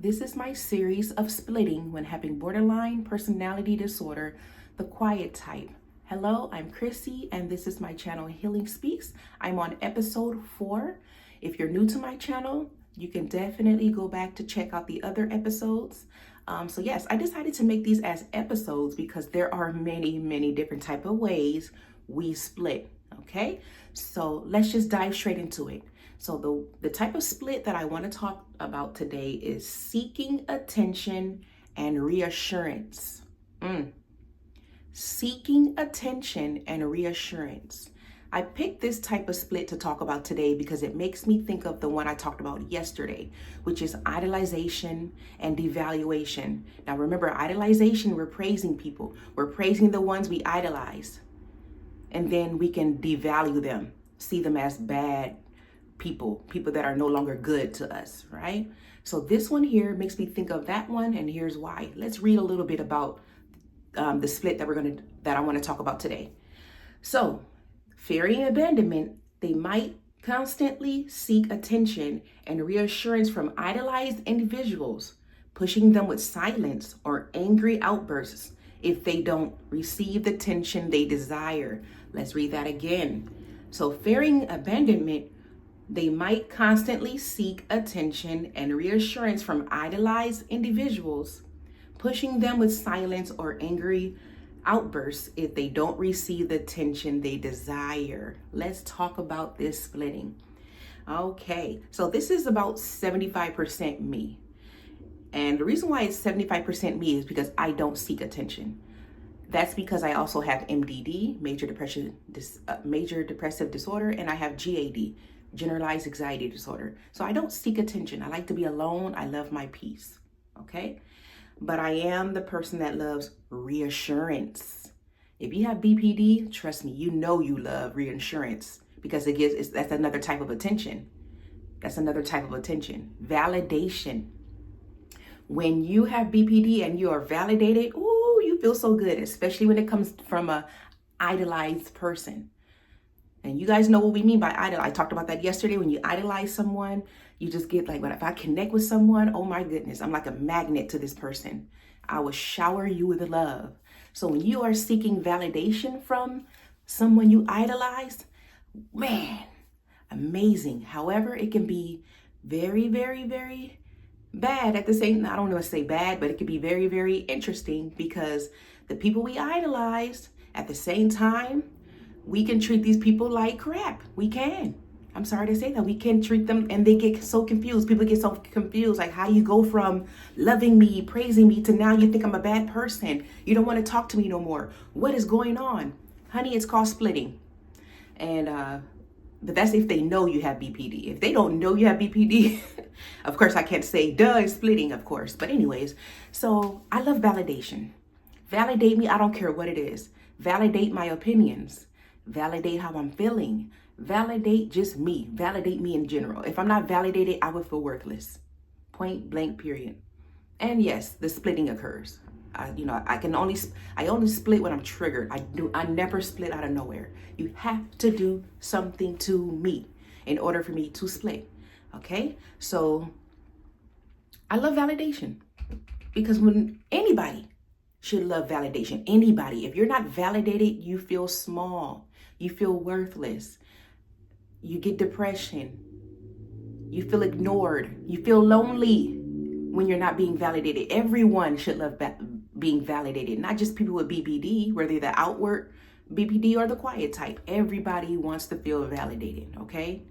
This is my series of splitting when having borderline personality disorder, the quiet type. Hello, I'm Chrissy, and this is my channel Healing Speaks. I'm on episode 4. If you're new to my channel, you can definitely go back to check out the other episodes. So yes, I decided to make these as episodes because there are many different type of ways we split. Okay, so let's just dive straight into it. So the type of split that I want to talk about today is seeking attention and reassurance. Seeking attention and reassurance. I picked this type of split to talk about today because it makes me think of the one I talked about yesterday, which is idolization and devaluation. Now remember, idolization, we're praising people. We're praising the ones we idolize. And then we can devalue them, see them as bad people that are no longer good to us, right? So this one here makes me think of that one, and here's why. Let's read a little bit about the split that I want to talk about today. So, fearing abandonment, they might constantly seek attention and reassurance from idolized individuals, pushing them with silence or angry outbursts if they don't receive the attention they desire. Let's read that again. So, fearing abandonment, they might constantly seek attention and reassurance from idolized individuals, pushing them with silence or angry outbursts if they don't receive the attention they desire. Let's talk about this splitting. Okay, so this is about 75% me. And the reason why it's 75% me is because I don't seek attention. That's because I also have MDD, major depressive disorder, and I have GAD, generalized anxiety disorder. So I don't seek attention. I like to be alone. I love my peace. Okay. But I am the person that loves reassurance. If you have BPD, trust me, you know you love reassurance because that's another type of attention. That's another type of attention. Validation. When you have BPD and you are validated, ooh, you feel so good, especially when it comes from a idolized person. And you guys know what we mean by idol. I talked about that yesterday. When you idolize someone, you just get like, if I connect with someone, oh my goodness, I'm like a magnet to this person. I will shower you with love. So when you are seeking validation from someone you idolize, man, amazing. However, it can be very bad at the same time. I don't want to say bad, but it can be very interesting because the people we idolize at the same time, we can treat these people like crap. We can. I'm sorry to say that. We can treat them and they get so confused. People get so confused. Like how you go from loving me, praising me to now you think I'm a bad person. You don't want to talk to me no more. What is going on? Honey, it's called splitting. And but that's if they know you have BPD. If they don't know you have BPD, of course I can't say duh, it's splitting, of course. But anyways, so I love validation. Validate me. I don't care what it is. Validate my opinions. Validate how I'm feeling. Validate just me. Validate me in general. If I'm not validated, I would feel worthless. Point blank, period. And yes, the splitting occurs. I only split when I'm triggered. I never split out of nowhere. You have to do something to me in order for me to split. Okay? So I love validation because when anybody should love validation. Anybody. If you're not validated, you feel small. You feel worthless. You get depression. You feel ignored. You feel lonely when you're not being validated. Everyone should love being validated, not just people with BPD, whether the outward BPD or the quiet type. Everybody wants to feel validated, okay?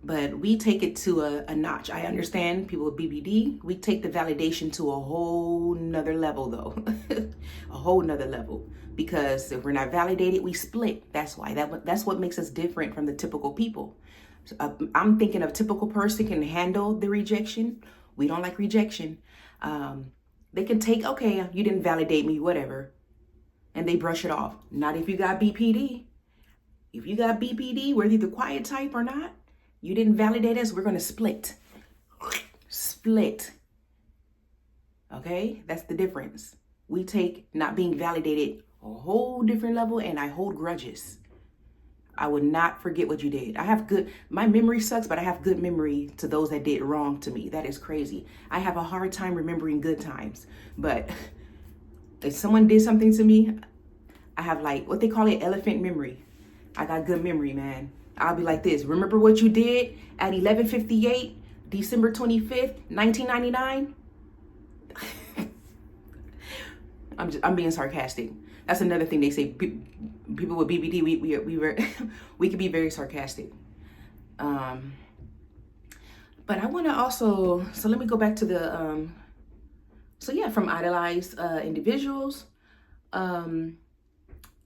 But we take it to a notch. I understand people with BPD, we take the validation to a whole nother level though. A whole nother level. Because if we're not validated, we split. That's why. That's what makes us different from the typical people. I'm thinking a typical person can handle the rejection. We don't like rejection. They can take, okay, you didn't validate me, whatever. And they brush it off. Not if you got BPD. If you got BPD, whether you're the quiet type or not, you didn't validate us, we're going to split. Split. Okay? That's the difference. We take not being validated a whole different level, and I hold grudges. I would not forget what you did. My memory sucks, but I have good memory to those that did wrong to me. That is crazy. I have a hard time remembering good times. But if someone did something to me, I have like what they call it, elephant memory. I got good memory, man. I'll be like this. Remember what you did at 11:58, December 25th, 1999? I'm being sarcastic. That's another thing they say. People with BPD, we can be very sarcastic. But I want to also, so let me go back to the, from idolized individuals,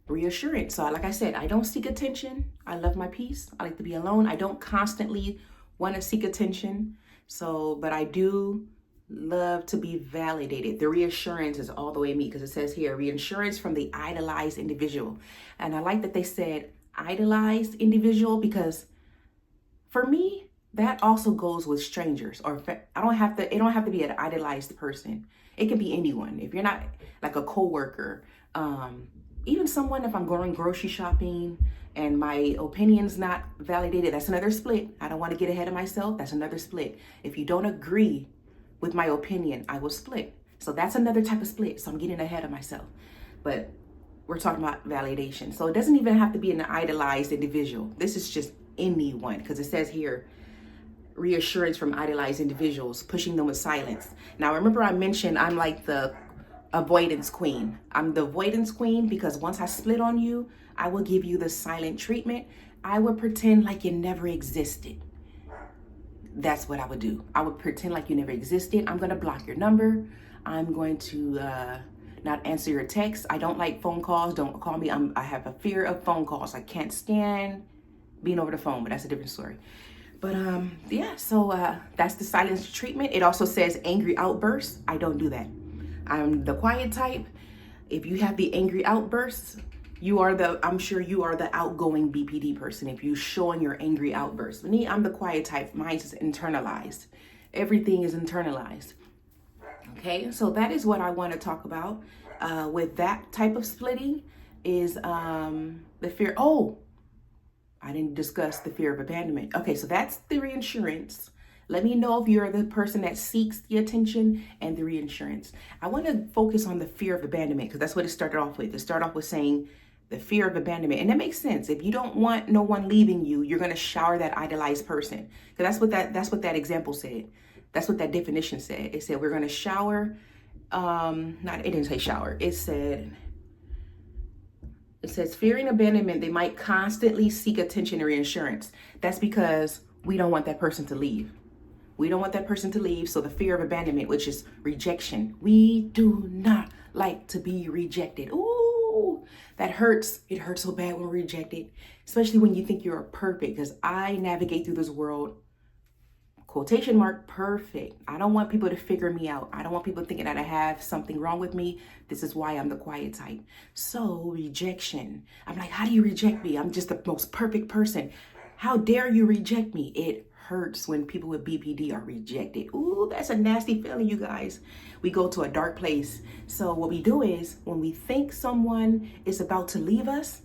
reassurance. So like I said, I don't seek attention. I love my peace. I like to be alone. I don't constantly want to seek attention. But I do love to be validated. The reassurance is all the way me, because it says here, reassurance from the idolized individual. And I like that they said idolized individual, because for me, that also goes with strangers. Or it don't have to be an idolized person. It can be anyone. If you're not like a coworker, even someone, if I'm going grocery shopping and my opinion's not validated, that's another split. I don't want to get ahead of myself. That's another split. If you don't agree with my opinion, I will split. So that's another type of split. So I'm getting ahead of myself. But we're talking about validation. So it doesn't even have to be an idolized individual. This is just anyone, because it says here, reassurance from idolized individuals, pushing them with silence. Now, remember I mentioned I'm like the avoidance queen. I'm the avoidance queen because once I split on you, I will give you the silent treatment. I would pretend like you never existed. That's what I would do. I would pretend like you never existed. I'm going to block your number. I'm going to not answer your texts. I don't like phone calls. Don't call me. I have a fear of phone calls. I can't stand being over the phone, but that's a different story. But that's the silence treatment. It also says angry outbursts. I don't do that. I'm the quiet type. If you have the angry outbursts, I'm sure you are the outgoing BPD person if you're showing your angry outbursts. Me, I'm the quiet type. Mine's is internalized. Everything is internalized. Okay, so that is what I want to talk about with that type of splitting is the fear. Oh, I didn't discuss the fear of abandonment. Okay, so that's the reassurance. Let me know if you're the person that seeks the attention and the reassurance. I want to focus on the fear of abandonment because that's what it started off with. It started off with saying the fear of abandonment. And that makes sense. If you don't want no one leaving you, you're going to shower that idolized person. Because that's what that example said. That's what that definition said. It said we're going to shower. It didn't say shower. It says fearing abandonment, they might constantly seek attention and reassurance. That's because we don't want that person to leave. We don't want that person to leave. So the fear of abandonment, which is rejection. We do not like to be rejected. Ooh, that hurts. It hurts so bad when we're rejected, especially when you think you're perfect, because I navigate through this world, quotation mark, perfect. I don't want people to figure me out. I don't want people thinking that I have something wrong with me. This is why I'm the quiet type. So rejection. I'm like, how do you reject me? I'm just the most perfect person. How dare you reject me? It hurts when people with BPD are rejected. Ooh, that's a nasty feeling, you guys. We go to a dark place. So what we do is when we think someone is about to leave us,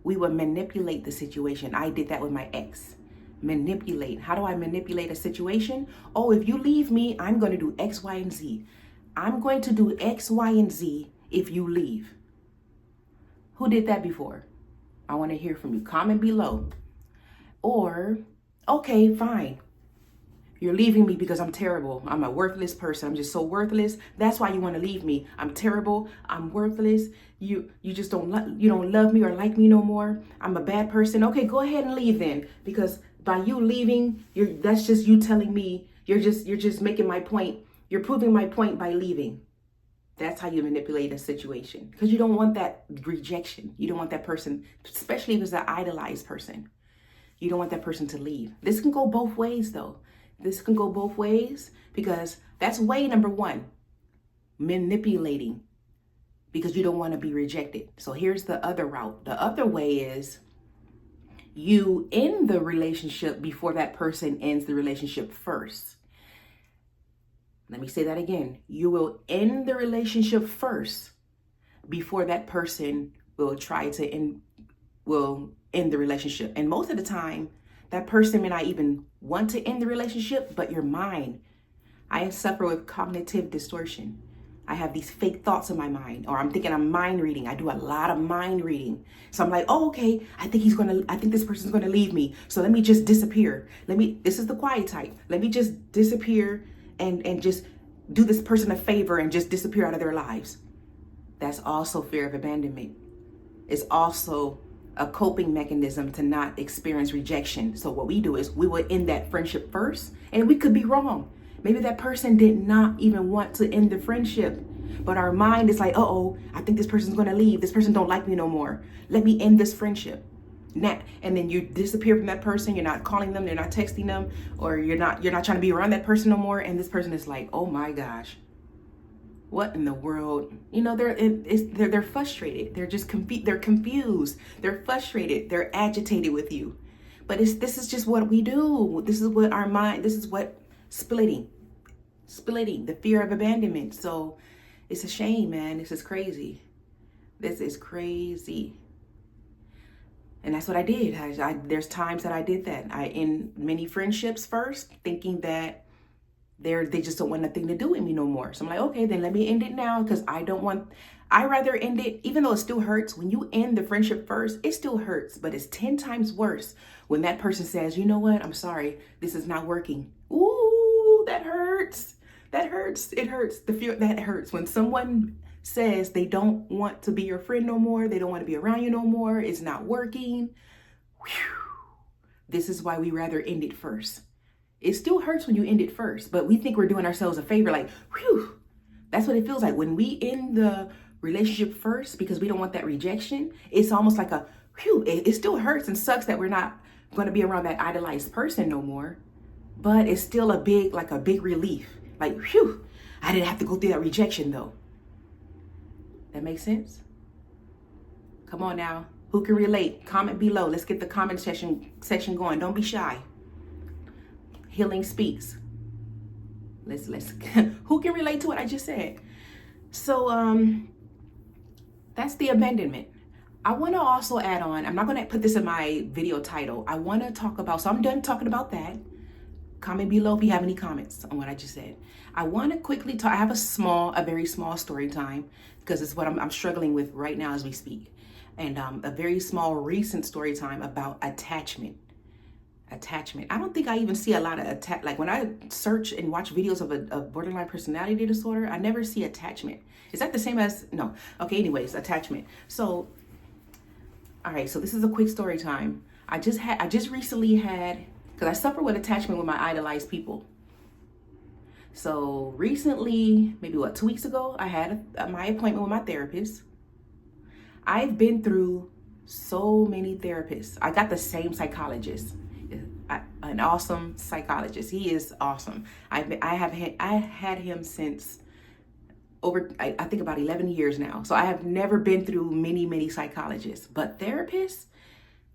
we will manipulate the situation. I did that with my ex. Manipulate. How do I manipulate a situation? Oh, if you leave me, I'm going to do X, Y, and Z. I'm going to do X, Y, and Z if you leave. Who did that before? I want to hear from you. Comment below. Or, okay, fine. You're leaving me because I'm terrible. I'm a worthless person. I'm just so worthless. That's why you want to leave me. I'm terrible. I'm worthless. You just don't love me or like me no more. I'm a bad person. Okay, go ahead and leave then, because by you leaving, that's just you telling me you're just making my point. You're proving my point by leaving. That's how you manipulate a situation, because you don't want that rejection. You don't want that person, especially if it's an idolized person. You don't want that person to leave. This can go both ways though. This can go both ways, because that's way number one, manipulating, because you don't want to be rejected. So here's the other route. The other way is you end the relationship before that person ends the relationship first. Let me say that again. You will end the relationship first before that person will try to end, will end the relationship. And most of the time, that person may not even want to end the relationship, but your mind. I suffer with cognitive distortion. I have these fake thoughts in my mind, or I'm thinking I'm mind reading. I do a lot of mind reading. So I'm like, oh, okay, I think this person's gonna leave me. So let me just disappear. This is the quiet type. Let me just disappear and just do this person a favor and just disappear out of their lives. That's also fear of abandonment. It's also a coping mechanism to not experience rejection. So what we do is we will end that friendship first, and we could be wrong. Maybe that person did not even want to end the friendship, but our mind is like, uh-oh, I think this person's gonna leave. This person don't like me no more. Let me end this friendship. And then you disappear from that person. You're not calling them, you're not texting them, or you're not trying to be around that person no more. And this person is like, oh my gosh, what in the world? You know, they're frustrated. They're just they're confused. They're frustrated. They're agitated with you. But this is just what we do. This is what our mind. This is what splitting, the fear of abandonment. So it's a shame, man. This is crazy. This is crazy. And that's what I did. There's times that I did that. I end many friendships first, thinking that they just don't want nothing to do with me no more. So I'm like, okay, then let me end it now, because I rather end it, even though it still hurts. When you end the friendship first, it still hurts, but it's 10 times worse when that person says, you know what, I'm sorry, this is not working. Ooh, that hurts. That hurts. It hurts. The fear that hurts when someone says they don't want to be your friend no more. They don't want to be around you no more. It's not working. Whew. This is why we rather end it first. It still hurts when you end it first, but we think we're doing ourselves a favor. Like, whew, that's what it feels like when we end the relationship first, because we don't want that rejection. It's almost like a whew. It still hurts and sucks that we're not going to be around that idolized person no more, but it's still a big relief. Like, whew, I didn't have to go through that rejection though. That makes sense? Come on now. Who can relate? Comment below. Let's get the comment section going. Don't be shy. Healing speaks. Let's who can relate to what I just said? So that's the abandonment. I want to also add on, I'm not going to put this in my video title. I want to talk about, so I'm done talking about that. Comment below if you have any comments on what I just said. I want to quickly talk. I have a very small story time, because it's what I'm struggling with right now as we speak. And a very small recent story time about attachment. I don't think I even see a lot of like when I search and watch videos of a borderline personality disorder, I never see attachment. Is that the same as, no? Okay, anyways, attachment. So, all right, so this is a quick story time. I just recently had, because I suffer with attachment with my idolized people. So recently, maybe 2 weeks ago, I had my appointment with my therapist. I've been through so many therapists. I got the same psychologist, an awesome psychologist. He is awesome. I had him since I think about 11 years now. So I have never been through many psychologists, but therapists,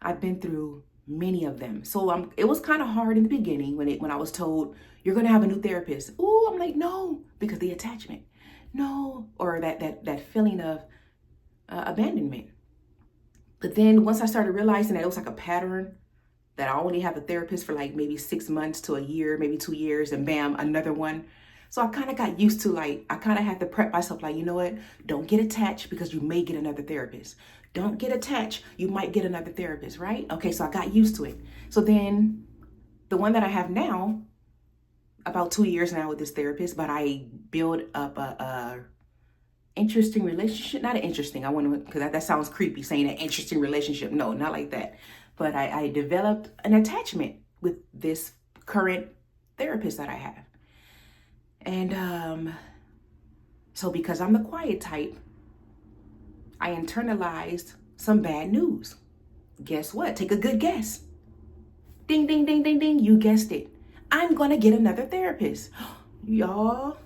I've been through many of them. So it was kind of hard in the beginning when I was told, you're going to have a new therapist. Ooh, I'm like, no, because the attachment, no, or that feeling of abandonment. But then once I started realizing that it was like a pattern, that I only have a therapist for like maybe 6 months to a year, maybe 2 years, and bam, another one. So I kind of got used to, like, I kind of had to prep myself, like, you know what? Don't get attached, because you may get another therapist. Don't get attached. You might get another therapist, right? Okay, so I got used to it. So then the one that I have now, about 2 years now with this therapist, but I build up a interesting relationship. Not an interesting, I want to, because that sounds creepy saying an interesting relationship. No, not like that. But I developed an attachment with this current therapist that I have. And so because I'm the quiet type, I internalized some bad news. Guess what? Take a good guess. Ding, ding, ding, ding, ding. You guessed it. I'm going to get another therapist. Y'all,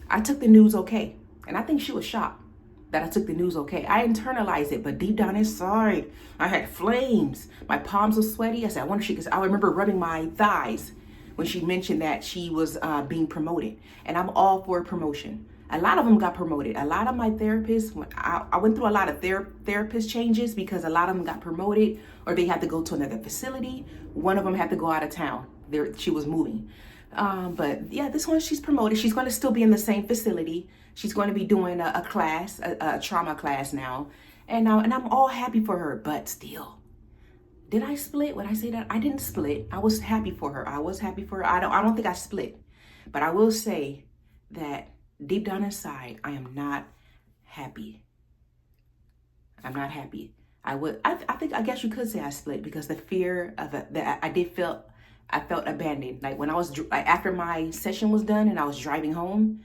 I took the news okay. And I think she was shocked that I took the news okay. I internalized it, but deep down inside, I had flames. My palms were sweaty. I said, I wonder if she could. I remember rubbing my thighs when she mentioned that she was being promoted. And I'm all for promotion. A lot of them got promoted. A lot of my therapists, I went through a lot of therapist changes because a lot of them got promoted or they had to go to another facility. One of them had to go out of town. She was moving. But yeah, this one, she's promoted. She's going to still be in the same facility. She's going to be doing a class, a trauma class now. And I'm all happy for her, but still. Did I split? When I say that, I didn't split. I was happy for her. I was happy for her. I don't think I split. But I will say that deep down inside, I am not happy. I'm not happy. I guess you could say I split because the fear of it, that I felt abandoned. Like when I was, after my session was done and I was driving home,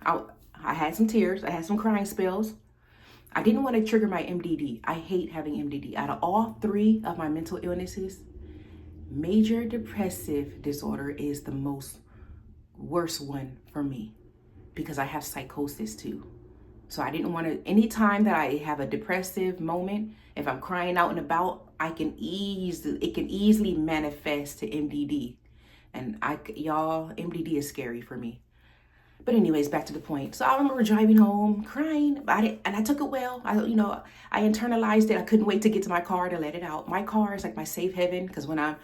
I had some tears. I had some crying spells. I didn't want to trigger my MDD. I hate having MDD. Out of all 3 of my mental illnesses, major depressive disorder is the worst one for me because I have psychosis too. So I didn't want to, anytime that I have a depressive moment, if I'm crying out and about, it can easily manifest to MDD. And y'all, MDD is scary for me. But anyways, back to the point. So I remember driving home, crying about it, and I took it well. I internalized it. I couldn't wait to get to my car to let it out. My car is like my safe haven because when I'm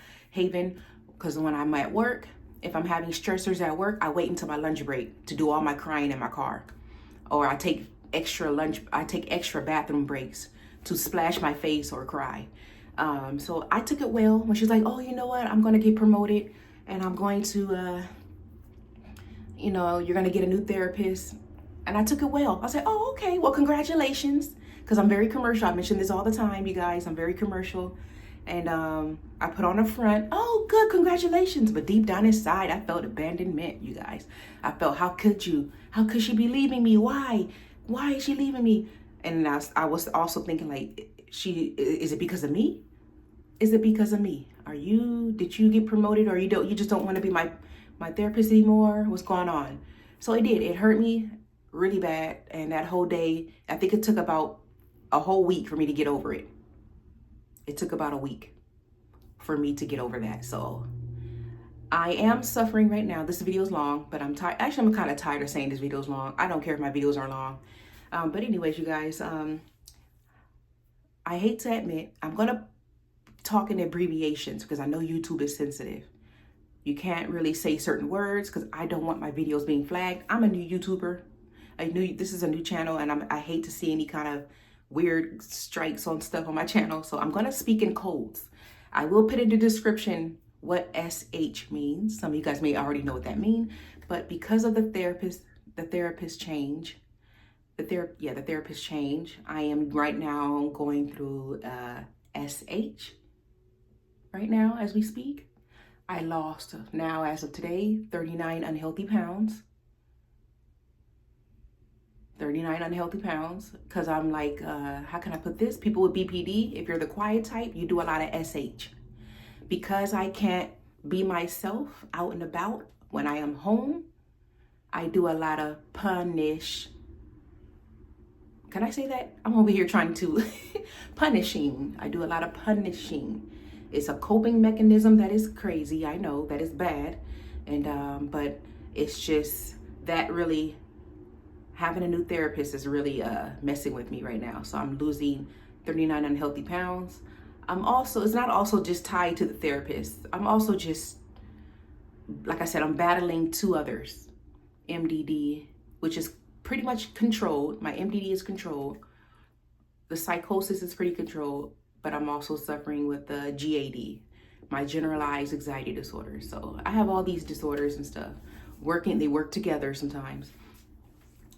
at work, if I'm having stressors at work, I wait until my lunch break to do all my crying in my car. Or I take extra bathroom breaks to splash my face or cry. So I took it well when she's like, oh, you know what? I'm going to get promoted and I'm going to, you're going to get a new therapist. And I took it well. I said, oh, okay. Well, congratulations. Because I'm very commercial. I mention this all the time, you guys. I'm very commercial. And I put on a front, oh, good, congratulations. But deep down inside, I felt abandonment, you guys. I felt, how could she be leaving me? Why is she leaving me? And I was also thinking, like, is it because of me? Is it because of me? Did you get promoted, or you just don't want to be my therapist anymore? What's going on? So it did. It hurt me really bad. And that whole day, I think it took about a whole week for me to get over it. It took about a week for me to get over that. So I am suffering right now. This video is long, but I'm tired. Actually, I'm kind of tired of saying this video is long. I don't care if my videos are long. But anyways, you guys, I hate to admit, I'm going to talk in abbreviations because I know YouTube is sensitive. You can't really say certain words because I don't want my videos being flagged. I'm a new YouTuber. This is a new channel, and I hate to see any kind of weird strikes on stuff on my channel. So I'm going to speak in codes. I will put in the description what SH means. Some of you guys may already know what that means, but because of the therapist change, I am right now going through SH right now as we speak. I lost now, as of today, 39 unhealthy pounds. 39 unhealthy pounds, because I'm like, how can I put this? People with BPD, if you're the quiet type, you do a lot of SH. Because I can't be myself out and about when I am home, I do a lot of punish. Can I say that? I'm over here trying to punishing. I do a lot of punishing. It's a coping mechanism that is crazy. I know that is bad. And, but it's just that really, having a new therapist is really messing with me right now. So I'm losing 39 unhealthy pounds. It's not also just tied to the therapist. I'm also just, like I said, I'm battling 2 others. MDD, which is pretty much controlled. My MDD is controlled. The psychosis is pretty controlled, but I'm also suffering with the GAD, my generalized anxiety disorder. So I have all these disorders and stuff they work together sometimes.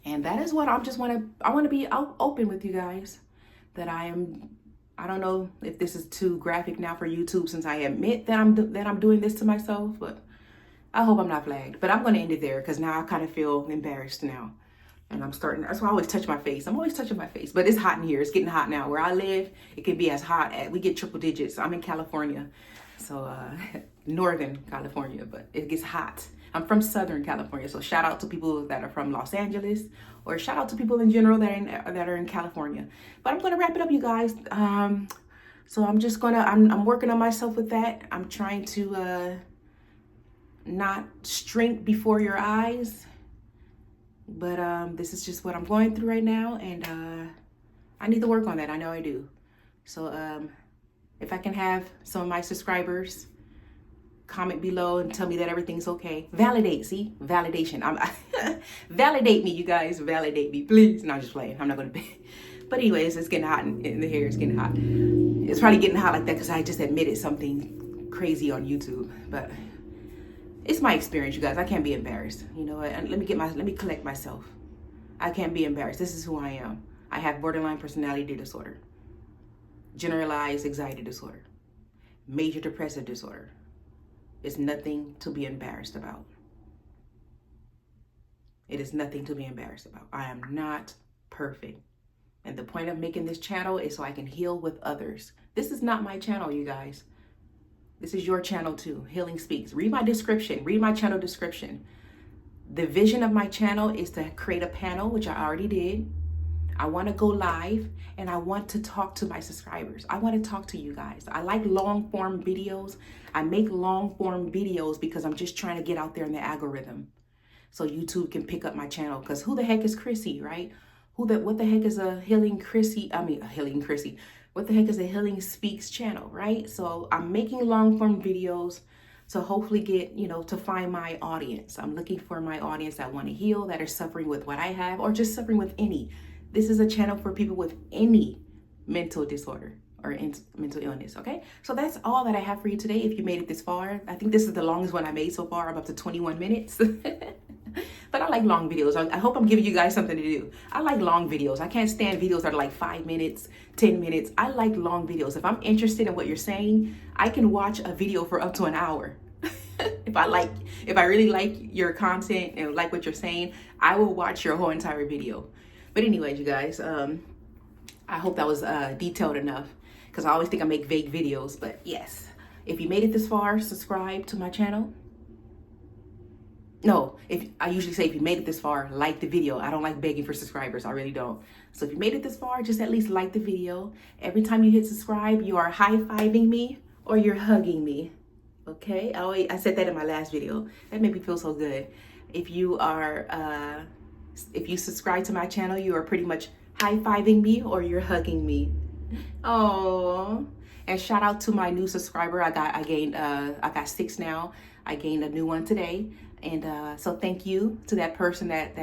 And that is what I want to be open with you guys, that I don't know if this is too graphic now for YouTube, since I admit that I'm doing this to myself, but I hope I'm not flagged. But I'm going to end it there because now I kind of feel embarrassed now. And that's why I always touch my face. I'm always touching my face, but it's hot in here. It's getting hot now. Where I live, it can be as hot we get triple digits. I'm in California, so Northern California, but it gets hot. I'm from Southern California, so shout out to people that are from Los Angeles, or shout out to people in general that are in California. But I'm going to wrap it up, you guys. So I'm working on myself with that. I'm trying to not shrink before your eyes But this is just what I'm going through right now, and I need to work on that. I know I do. So if I can have some of my subscribers comment below and tell me that everything's okay. Validate, see? Validation. Validate me, you guys. Validate me, please. No, I'm just playing. I'm not going to be. But anyways, it's getting hot in the hair. It's getting hot. It's probably getting hot like that because I just admitted something crazy on YouTube. But it's my experience, you guys. I can't be embarrassed. You know what? Let me collect myself. I can't be embarrassed. This is who I am. I have borderline personality disorder, generalized anxiety disorder, major depressive disorder. It's nothing to be embarrassed about. It is nothing to be embarrassed about. I am not perfect. And the point of making this channel is so I can heal with others. This is not my channel, you guys. This is your channel too, Healing Speaks. Read my description, read my channel description. The vision of my channel is to create a panel, which I already did. I want to go live and I want to talk to my subscribers. I want to talk to you guys. I like long form videos. I make long form videos because I'm just trying to get out there in the algorithm so YouTube can pick up my channel. Because who the heck is Chrissy, right? What the heck is a Healing Chrissy? What the heck is a Healing Speaks channel, right? So I'm making long form videos to hopefully get, to find my audience. I'm looking for my audience that want to heal, that are suffering with what I have, or just suffering with any. This is a channel for people with any mental disorder or mental illness, okay? So that's all that I have for you today. If you made it this far, I think this is the longest one I made so far. I'm up to 21 minutes. But I like long videos. I hope I'm giving you guys something to do. I like long videos. I can't stand videos that are like 5 minutes, 10 minutes. I like long videos. If I'm interested in what you're saying, I can watch a video for up to an hour. If I really like your content and like what you're saying, I will watch your whole entire video. But anyways, you guys, I hope that was detailed enough because I always think I make vague videos. But yes, if you made it this far, subscribe to my channel. No, I usually say if you made it this far, like the video. I don't like begging for subscribers. I really don't. So if you made it this far, just at least like the video. Every time you hit subscribe, you are high-fiving me or you're hugging me. Okay? I said that in my last video. That made me feel so good. If you subscribe to my channel, you are pretty much high-fiving me or you're hugging me. Oh, and shout out to my new subscriber. I got 6 now. I gained a new one today. And so thank you to that person that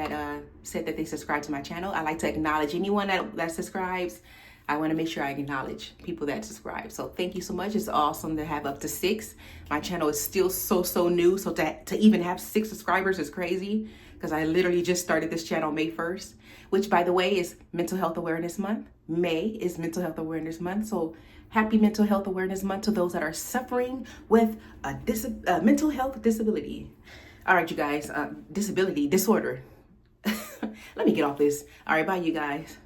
said that they subscribed to my channel. I like to acknowledge anyone that subscribes. I want to make sure I acknowledge people that subscribe. So thank you so much. It's awesome to have up to 6. My channel is still so new. So to even have 6 subscribers is crazy because I literally just started this channel May 1st, which by the way is Mental Health Awareness Month. May is Mental Health Awareness Month. So happy Mental Health Awareness Month to those that are suffering with a mental health disability. All right, you guys, disorder. Let me get off this. All right, bye, you guys.